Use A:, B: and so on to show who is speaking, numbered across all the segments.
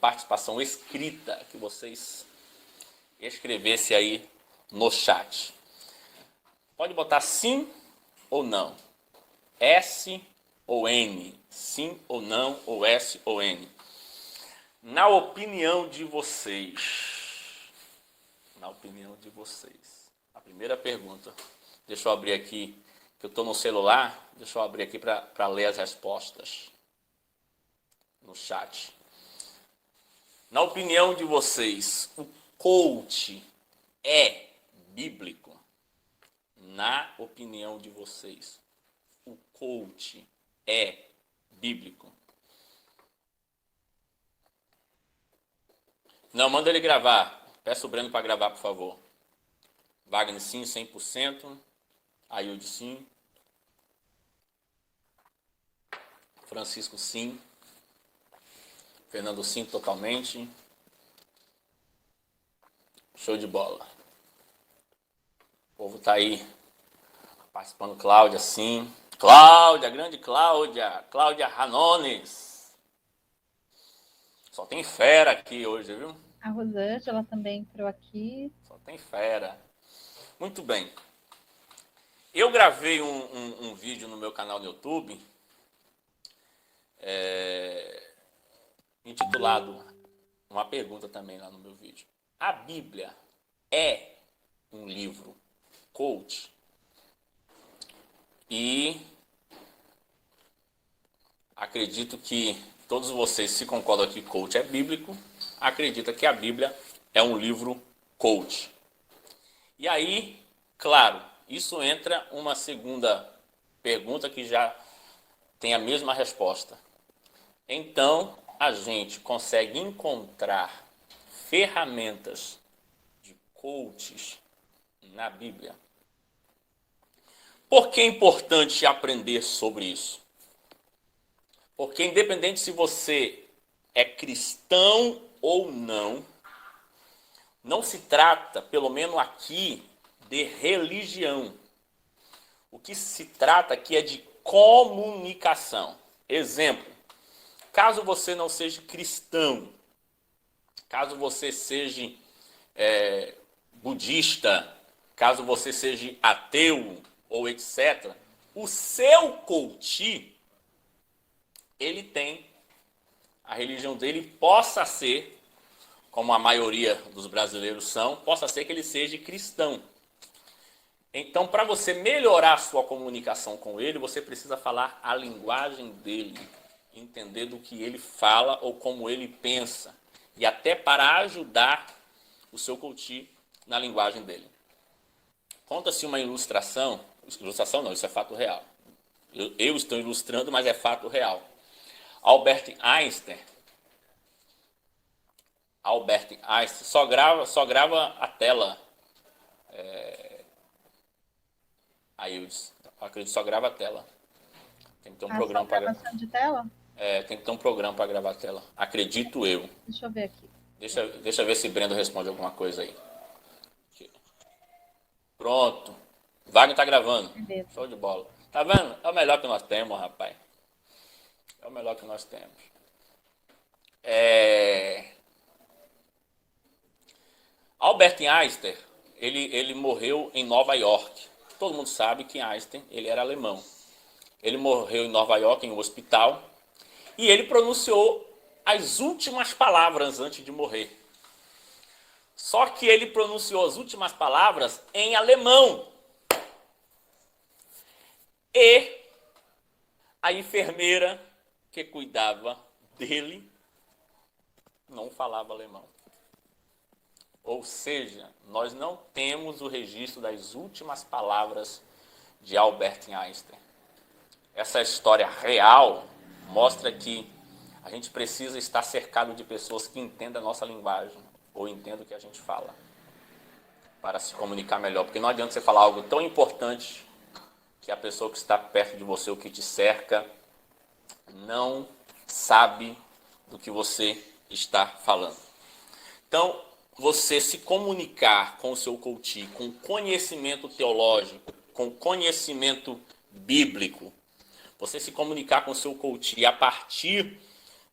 A: participação escrita, que vocês escrevessem aí no chat. Pode botar sim ou não, S ou N, sim ou não, ou S ou N. Na opinião de vocês, a primeira pergunta, deixa eu abrir aqui, que eu estou no celular, deixa eu abrir aqui para ler as respostas no chat. Na opinião de vocês, o coach é bíblico? Na opinião de vocês, o coach é bíblico? Não, manda ele gravar. Peça o Breno para gravar, por favor. Wagner, sim, 100%. Ailde, sim. Francisco, sim. Fernando, sim, totalmente. Show de bola. O povo tá aí participando. Cláudia, sim. Cláudia, grande Cláudia. Cláudia Ranones. Só tem fera aqui hoje, viu?
B: A Rosângela também entrou aqui.
A: Só tem fera. Muito bem. Eu gravei um vídeo no meu canal no YouTube intitulado, uma pergunta também lá no meu vídeo. A Bíblia é um livro coach? E acredito que todos vocês, se concordam que coach é bíblico, acreditam que a Bíblia é um livro coach. E aí, claro, isso entra uma segunda pergunta que já tem a mesma resposta. Então, a gente consegue encontrar ferramentas de coaches na Bíblia. Por que é importante aprender sobre isso? Porque independente se você é cristão ou não, não se trata, pelo menos aqui, de religião. O que se trata aqui é de comunicação. Exemplo, caso você não seja cristão, caso você seja budista, caso você seja ateu ou etc., o seu coach, ele tem, a religião dele possa ser, como a maioria dos brasileiros são, possa ser que ele seja cristão. Então, para você melhorar a sua comunicação com ele, você precisa falar a linguagem dele, entender do que ele fala ou como ele pensa, e até para ajudar o seu coach na linguagem dele. Conta-se uma ilustração não, isso é fato real. Eu estou ilustrando, mas é fato real. Albert Einstein só grava a tela. Aildes, acredito, só grava a tela. Tem que ter um programa para gravar.
B: De tela?
A: Tem que ter um programa para gravar a tela. Acredito eu.
B: Deixa eu ver aqui.
A: Deixa eu ver se Brendo responde alguma coisa aí. Pronto. Wagner tá gravando.
B: Beleza.
A: Show de bola. Tá vendo? É o melhor que nós temos, rapaz. É o melhor que nós temos. Albert Einstein, ele morreu em Nova York. Todo mundo sabe que Einstein, ele era alemão. Ele morreu em Nova York, em um hospital, e ele pronunciou as últimas palavras antes de morrer. Só que ele pronunciou as últimas palavras em alemão. E a enfermeira que cuidava dele não falava alemão. Ou seja, nós não temos o registro das últimas palavras de Albert Einstein. Essa história real mostra que a gente precisa estar cercado de pessoas que entendam a nossa linguagem ou entendam o que a gente fala para se comunicar melhor. Porque não adianta você falar algo tão importante que a pessoa que está perto de você, o que te cerca, não sabe do que você está falando. Então, você se comunicar com o seu coach, com conhecimento teológico, com conhecimento bíblico, você se comunicar com o seu coach a partir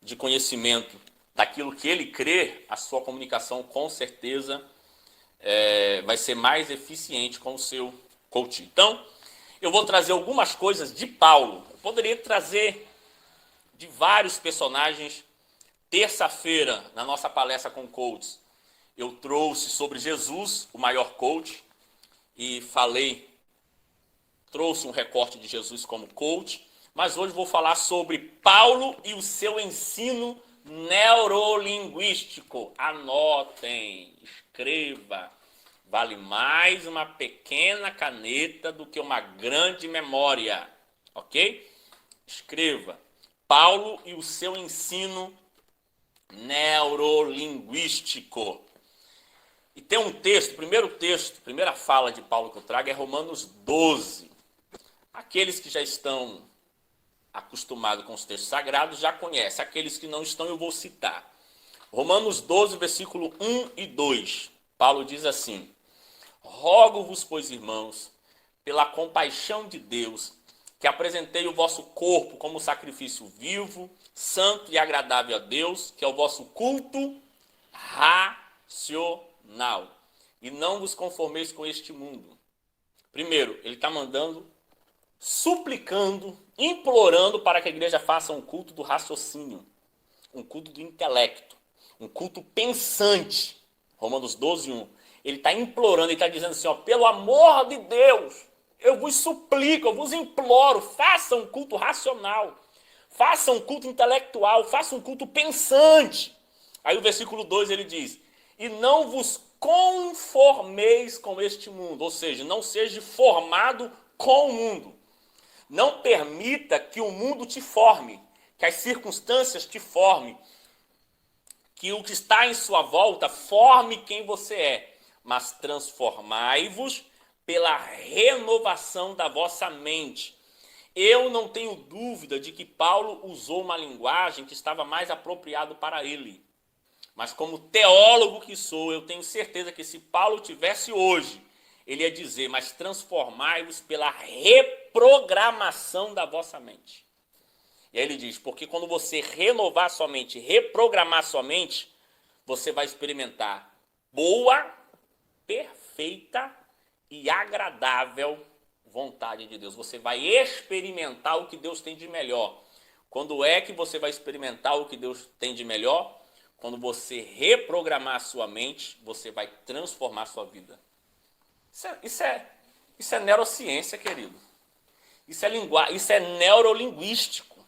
A: de conhecimento daquilo que ele crê, a sua comunicação com certeza vai ser mais eficiente com o seu coach. Então, eu vou trazer algumas coisas de Paulo. Eu poderia trazer de vários personagens. Terça-feira, na nossa palestra com coaches, eu trouxe sobre Jesus, o maior coach, e trouxe um recorte de Jesus como coach, mas hoje vou falar sobre Paulo e o seu ensino neurolinguístico. Anotem, escreva. Vale mais uma pequena caneta do que uma grande memória, ok? Escreva. Paulo e o seu ensino neurolinguístico. E tem um texto, primeira fala de Paulo que eu trago é Romanos 12. Aqueles que já estão acostumados com os textos sagrados já conhecem. Aqueles que não estão, eu vou citar. Romanos 12, versículo 1 e 2. Paulo diz assim: rogo-vos, pois, irmãos, pela compaixão de Deus, que apresentei o vosso corpo como sacrifício vivo, santo e agradável a Deus, que é o vosso culto racional. E não vos conformeis com este mundo. Primeiro, ele está suplicando, implorando para que a igreja faça um culto do raciocínio, um culto do intelecto, um culto pensante. Romanos 12, 1. Ele está implorando, ele está dizendo assim, ó, pelo amor de Deus, eu vos suplico, eu vos imploro, faça um culto racional, faça um culto intelectual, faça um culto pensante. Aí o versículo 2 ele diz, e não vos conformeis com este mundo, ou seja, não seja formado com o mundo. Não permita que o mundo te forme, que as circunstâncias te formem, que o que está em sua volta forme quem você é, mas transformai-vos pela renovação da vossa mente. Eu não tenho dúvida de que Paulo usou uma linguagem que estava mais apropriado para ele. Mas como teólogo que sou, eu tenho certeza que se Paulo tivesse hoje, ele ia dizer, mas transformai-vos pela reprogramação da vossa mente. E aí ele diz, porque quando você renovar sua mente, reprogramar sua mente, você vai experimentar boa, perfeita e agradável vontade de Deus. Você vai experimentar o que Deus tem de melhor. Quando é que você vai experimentar o que Deus tem de melhor? Quando você reprogramar a sua mente, você vai transformar a sua vida. Isso é neurociência, querido. Isso é neurolinguístico.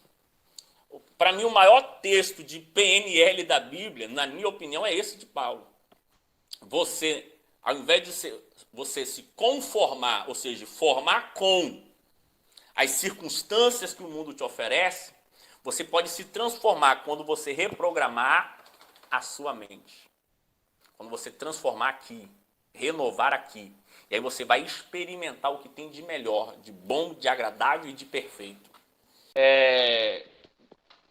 A: Para mim, o maior texto de PNL da Bíblia, na minha opinião, é esse de Paulo. Você, ao invés de você se conformar, ou seja, formar com as circunstâncias que o mundo te oferece, você pode se transformar quando você reprogramar a sua mente. Quando você transformar aqui, renovar aqui. E aí você vai experimentar o que tem de melhor, de bom, de agradável e de perfeito.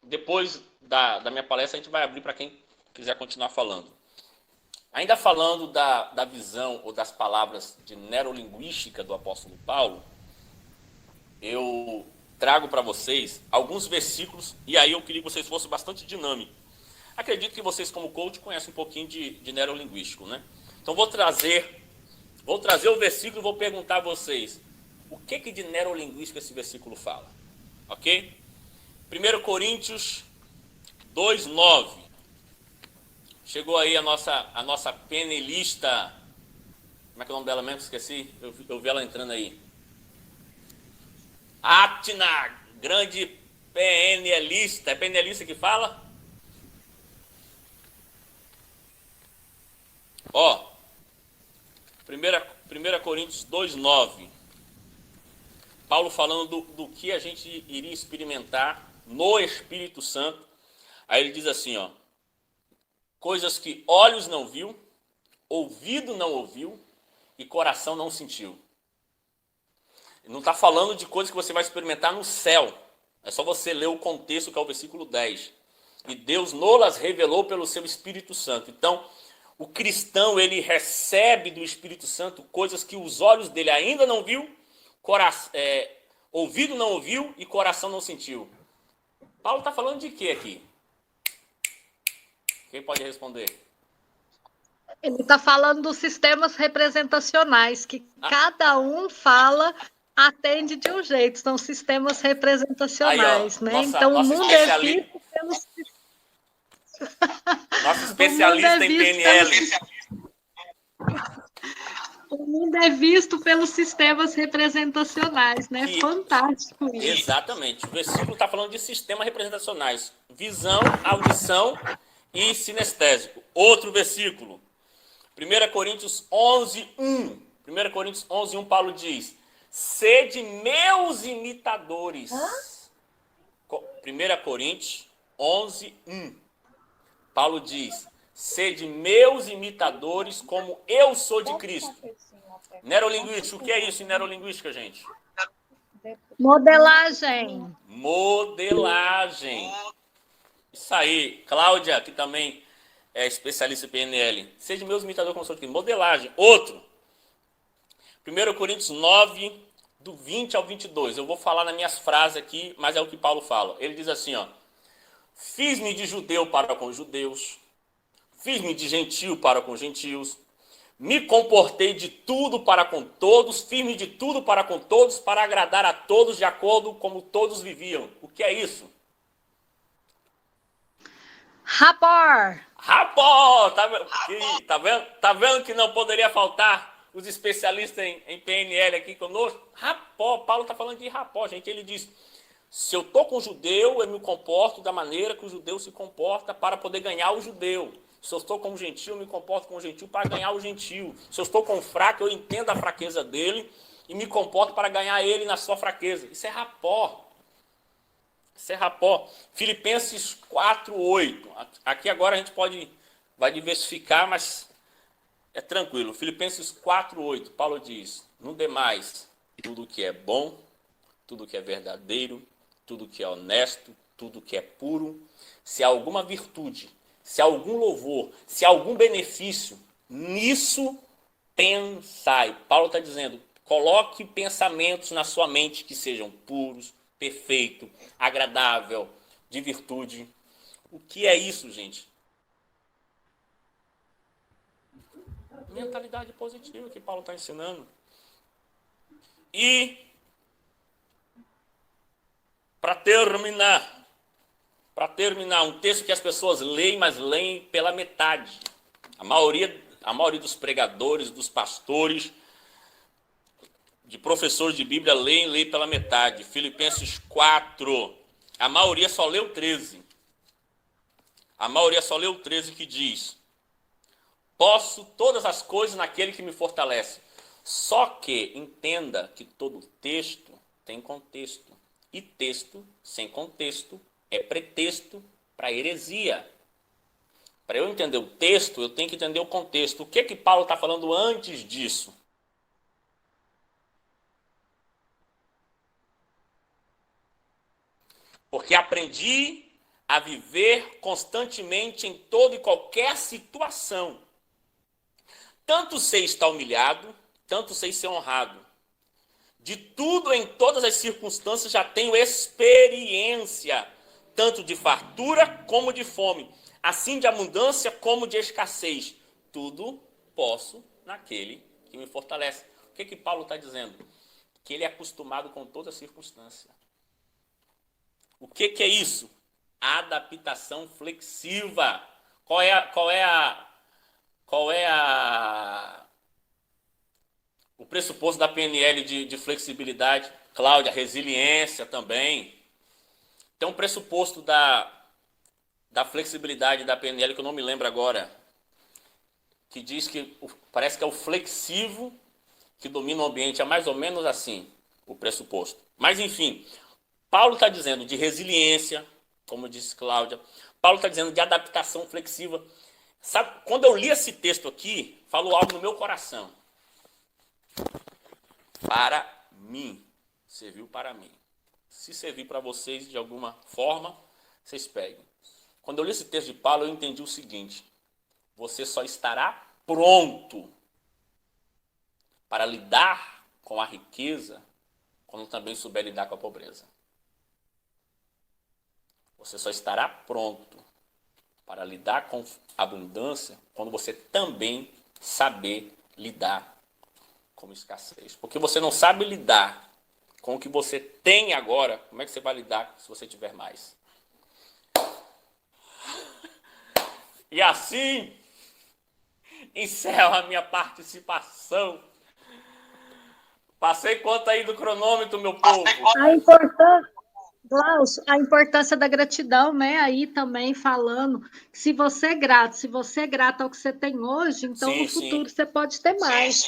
A: Depois da minha palestra, a gente vai abrir para quem quiser continuar falando. Ainda falando da visão ou das palavras de neurolinguística do apóstolo Paulo, eu trago para vocês alguns versículos, e aí eu queria que vocês fossem bastante dinâmicos. Acredito que vocês, como coach, conhecem um pouquinho de neurolinguístico, né? Então vou trazer o versículo e vou perguntar a vocês, o que de neurolinguístico esse versículo fala? Ok? 1 Coríntios 2:9. Chegou aí a nossa penelista. Como é que é o nome dela mesmo? Esqueci. Eu vi ela entrando aí. Atna, grande PNLista. É PNLista que fala? Ó, 1 Coríntios 2:9. Paulo falando do que a gente iria experimentar no Espírito Santo. Aí ele diz assim, ó, coisas que olhos não viu, ouvido não ouviu e coração não sentiu. Não está falando de coisas que você vai experimentar no céu. É só você ler o contexto, que é o versículo 10. E Deus nolas revelou pelo seu Espírito Santo. Então, o cristão, ele recebe do Espírito Santo coisas que os olhos dele ainda não viu, ouvido não ouviu e coração não sentiu. Paulo está falando de quê aqui? Quem pode responder?
C: Ele está falando dos sistemas representacionais, que cada um fala, atende de um jeito, são sistemas representacionais,
A: Aí, ó,
C: né? Então, o mundo é visto pelos...
A: Nosso especialista em PNL.
C: O mundo é visto pelos sistemas representacionais, né? Fantástico isso.
A: Exatamente. O versículo está falando de sistemas representacionais. Visão, audição e sinestésico. Outro versículo. 1 Coríntios 11, 1. 1 Coríntios 11, 1, Paulo diz: sede meus imitadores. 1 Coríntios 11, 1. Paulo diz: sede meus imitadores como eu sou de Cristo. Neurolinguística, o que é isso em neurolinguística, gente?
C: Modelagem.
A: Modelagem. Isso aí. Cláudia, que também é especialista em PNL. Seja meus imitadores como eu sou de Cristo. Modelagem. Outro. 1 Coríntios 9, do 20 ao 22. Eu vou falar nas minhas frases aqui, mas é o que Paulo fala. Ele diz assim, ó. Fiz-me de judeu para com os judeus. Fiz-me de gentil para com os gentios. Me comportei de tudo para com todos, fiz-me de tudo para com todos, para agradar a todos de acordo como todos viviam. O que é isso?
C: Rapport.
A: Rapport! Tá vendo que não poderia faltar os especialistas em PNL aqui conosco? Rapport. Paulo está falando de rapport, gente. Ele diz, se eu estou com o judeu, eu me comporto da maneira que o judeu se comporta para poder ganhar o judeu. Se eu estou com o gentil, eu me comporto com o gentil para ganhar o gentil. Se eu estou com o fraco, eu entendo a fraqueza dele e me comporto para ganhar ele na sua fraqueza. Isso é rapport. Isso é rapport. Filipenses 4:8. Aqui agora a gente vai diversificar, mas é tranquilo. Filipenses 4:8. Paulo diz, no demais, tudo que é bom, tudo que é verdadeiro, tudo que é honesto, tudo que é puro, se há alguma virtude, se há algum louvor, se há algum benefício, nisso pensai. Paulo está dizendo, coloque pensamentos na sua mente que sejam puros, perfeito, agradável, de virtude. O que é isso, gente? Mentalidade positiva que Paulo está ensinando. E, para terminar, um texto que as pessoas leem, mas leem pela metade. A maioria dos pregadores, dos pastores, de professores de Bíblia, leem pela metade. Filipenses 4. A maioria só leu 13. A maioria só leu 13 que diz, posso todas as coisas naquele que me fortalece. Só que entenda que todo texto tem contexto. E texto sem contexto é pretexto para heresia. Para eu entender o texto, eu tenho que entender o contexto. O que Paulo está falando antes disso? Porque aprendi a viver constantemente em toda e qualquer situação. Tanto sei estar humilhado, tanto sei ser honrado. De tudo em todas as circunstâncias já tenho experiência, tanto de fartura como de fome, assim de abundância como de escassez. Tudo posso naquele que me fortalece. O que Paulo está dizendo? Que ele é acostumado com toda circunstância. O que é isso? Adaptação flexiva. Qual é o pressuposto da PNL de flexibilidade? Cláudia, resiliência também. Tem um pressuposto da flexibilidade da PNL que eu não me lembro agora, que diz que parece que é o flexivo que domina o ambiente. É mais ou menos assim o pressuposto. Mas enfim, Paulo está dizendo de resiliência, como disse Cláudia. Paulo está dizendo de adaptação flexiva. Sabe, quando eu li esse texto aqui, falou algo no meu coração. Para mim. Serviu para mim. Se servir para vocês de alguma forma, vocês peguem. Quando eu li esse texto de Paulo, eu entendi o seguinte. Você só estará pronto para lidar com a riqueza quando também souber lidar com a pobreza. Você só estará pronto para lidar com abundância quando você também saber lidar com escassez. Porque você não sabe lidar com o que você tem agora, como é que você vai lidar se você tiver mais? E assim, encerro a minha participação. Passei conta aí do cronômetro, meu povo.
C: Glaucio, a importância da gratidão, né? Aí também falando, que se você é grato ao que você tem hoje, então no futuro você pode ter mais.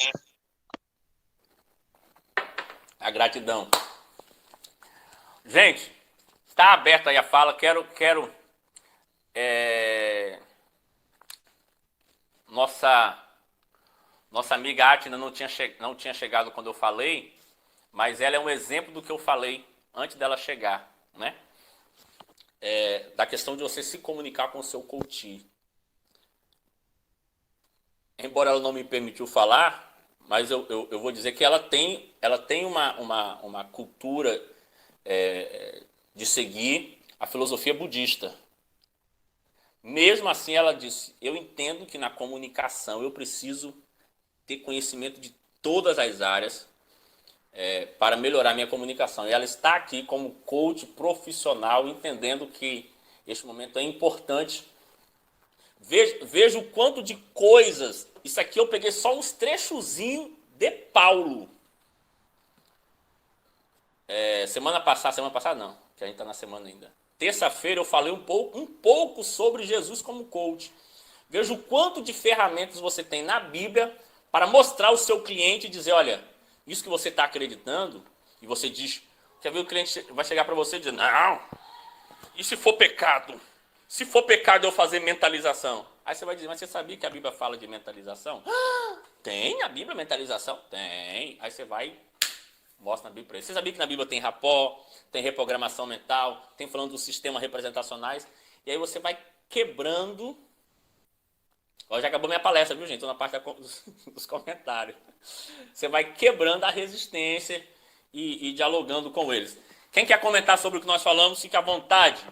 A: A gratidão. Gente, está aberta aí a fala. Quero nossa amiga Atina não tinha chegado quando eu falei, mas ela é um exemplo do que eu falei antes dela chegar, né? Da questão de você se comunicar com o seu coach. Embora ela não me permitiu falar, mas eu vou dizer que ela tem uma cultura de seguir a filosofia budista. Mesmo assim, ela disse, eu entendo que na comunicação eu preciso ter conhecimento de todas as áreas para melhorar minha comunicação. E ela está aqui como coach profissional, entendendo que este momento é importante. Veja o quanto de coisas. Isso aqui eu peguei só uns trechozinhos de Paulo. Semana passada não, que a gente está na semana ainda. Terça-feira eu falei um pouco sobre Jesus como coach. Veja o quanto de ferramentas você tem na Bíblia para mostrar ao seu cliente e dizer, olha, isso que você está acreditando, e você diz, quer ver, o cliente vai chegar para você e dizer, não, e se for pecado? Se for pecado eu fazer mentalização? Aí você vai dizer, mas você sabia que a Bíblia fala de mentalização? Tem a Bíblia mentalização? Tem. Aí você vai, mostra na Bíblia para ele. Você sabia que na Bíblia tem rapó, tem reprogramação mental, tem falando dos sistemas representacionais, e aí você vai quebrando. Ó, já acabou minha palestra, viu, gente? Estou na parte dos comentários. Você vai quebrando a resistência e dialogando com eles. Quem quer comentar sobre o que nós falamos, fique à vontade.